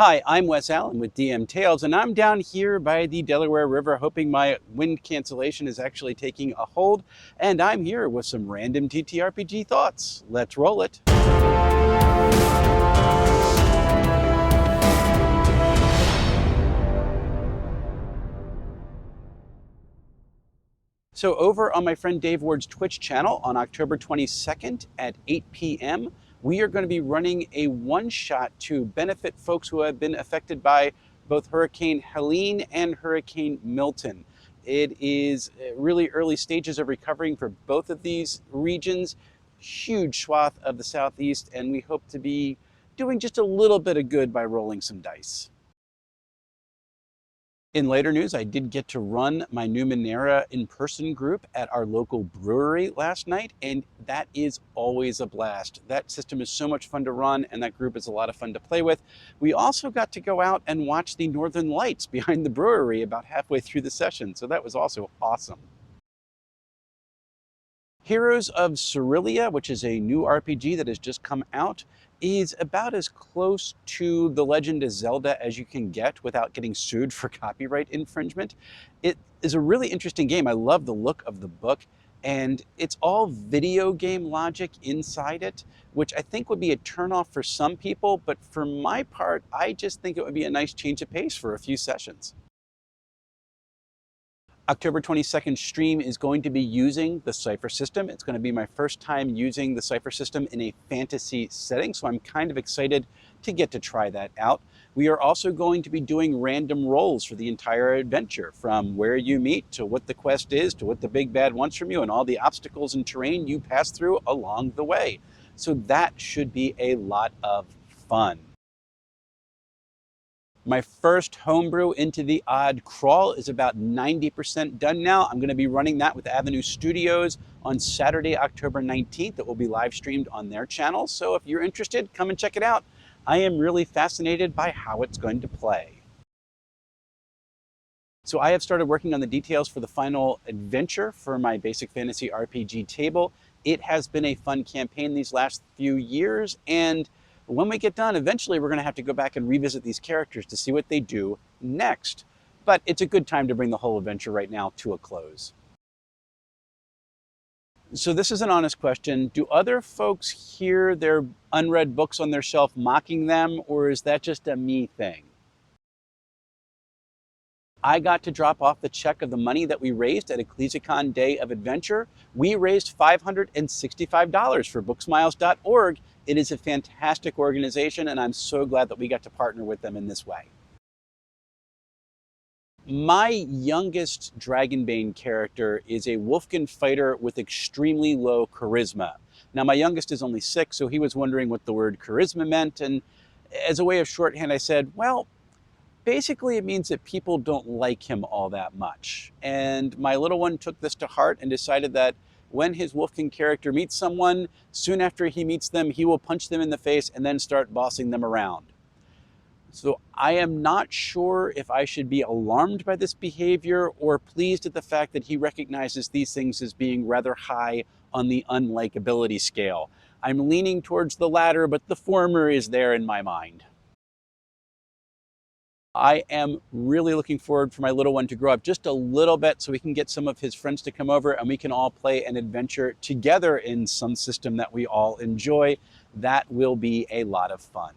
Hi, I'm Wes Allen with DM Tales, and I'm down here by the Delaware River hoping my wind cancellation is actually taking a hold, and I'm here with some random TTRPG thoughts. Let's roll it. So over on my friend Dave Ward's Twitch channel on October 22nd at 8 p.m., we are going to be running a one-shot to benefit folks who have been affected by both Hurricane Helene and Hurricane Milton. It is really early stages of recovering for both of these regions, huge swath of the Southeast, and we hope to be doing just a little bit of good by rolling some dice. In later news, I did get to run my new Monera in-person group at our local brewery last night, and that is always a blast. That system is so much fun to run, and that group is a lot of fun to play with. We also got to go out and watch the Northern Lights behind the brewery about halfway through the session, so that was also awesome. Heroes of Cerilia, which is a new RPG that has just come out, is about as close to The Legend of Zelda as you can get without getting sued for copyright infringement. It is a really interesting game. I love the look of the book, and it's all video game logic inside it, which I think would be a turnoff for some people, but for my part, I just think it would be a nice change of pace for a few sessions. October 22nd stream is going to be using the Cypher system. It's going to be my first time using the Cypher system in a fantasy setting, so I'm kind of excited to get to try that out. We are also going to be doing random rolls for the entire adventure, from where you meet to what the quest is to what the big bad wants from you and all the obstacles and terrain you pass through along the way. So that should be a lot of fun. My first homebrew into the Odd Crawl is about 90% done now. I'm going to be running that with Avenue Studios on Saturday, October 19th. It will be live streamed on their channel. So if you're interested, come and check it out. I am really fascinated by how it's going to play. So I have started working on the details for the final adventure for my basic fantasy RPG table. It has been a fun campaign these last few years, and when we get done, eventually we're going to have to go back and revisit these characters to see what they do next. But it's a good time to bring the whole adventure right now to a close. So this is an honest question. Do other folks hear their unread books on their shelf mocking them, or is that just a me thing? I got to drop off the check of the money that we raised at Eicon Day of Adventure. We raised $565 for booksmiles.org. It is a fantastic organization, and I'm so glad that we got to partner with them in this way. My youngest Bane character is a Wolfkin fighter with extremely low charisma. Now, my youngest is only 6, so he was wondering what the word charisma meant, and as a way of shorthand, I said, well, basically, it means that people don't like him all that much. And my little one took this to heart and decided that when his Wolfkin character meets someone, soon after he meets them, he will punch them in the face and then start bossing them around. So I am not sure if I should be alarmed by this behavior or pleased at the fact that he recognizes these things as being rather high on the unlikability scale. I'm leaning towards the latter, but the former is there in my mind. I am really looking forward for my little one to grow up just a little bit so we can get some of his friends to come over and we can all play an adventure together in some system that we all enjoy. That will be a lot of fun.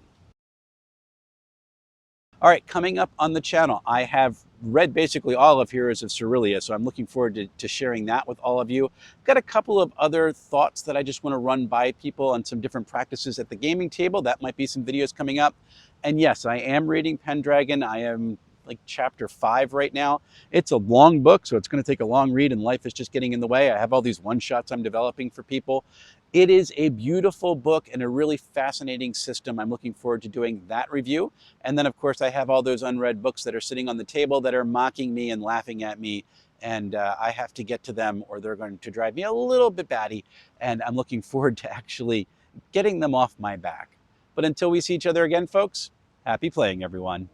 All right, coming up on the channel, I have read basically all of Heroes of Cerilia, so I'm looking forward to sharing that with all of you. I've got a couple of other thoughts that I just want to run by people on some different practices at the gaming table. That might be some videos coming up. And yes, I am reading Pendragon. I am like chapter 5 right now. It's a long book, so it's going to take a long read, and life is just getting in the way. I have all these one-shots I'm developing for people. It is a beautiful book and a really fascinating system. I'm looking forward to doing that review. And then, of course, I have all those unread books that are sitting on the table that are mocking me and laughing at me, and I have to get to them or they're going to drive me a little bit batty, and I'm looking forward to actually getting them off my back. But until we see each other again, folks, happy playing, everyone.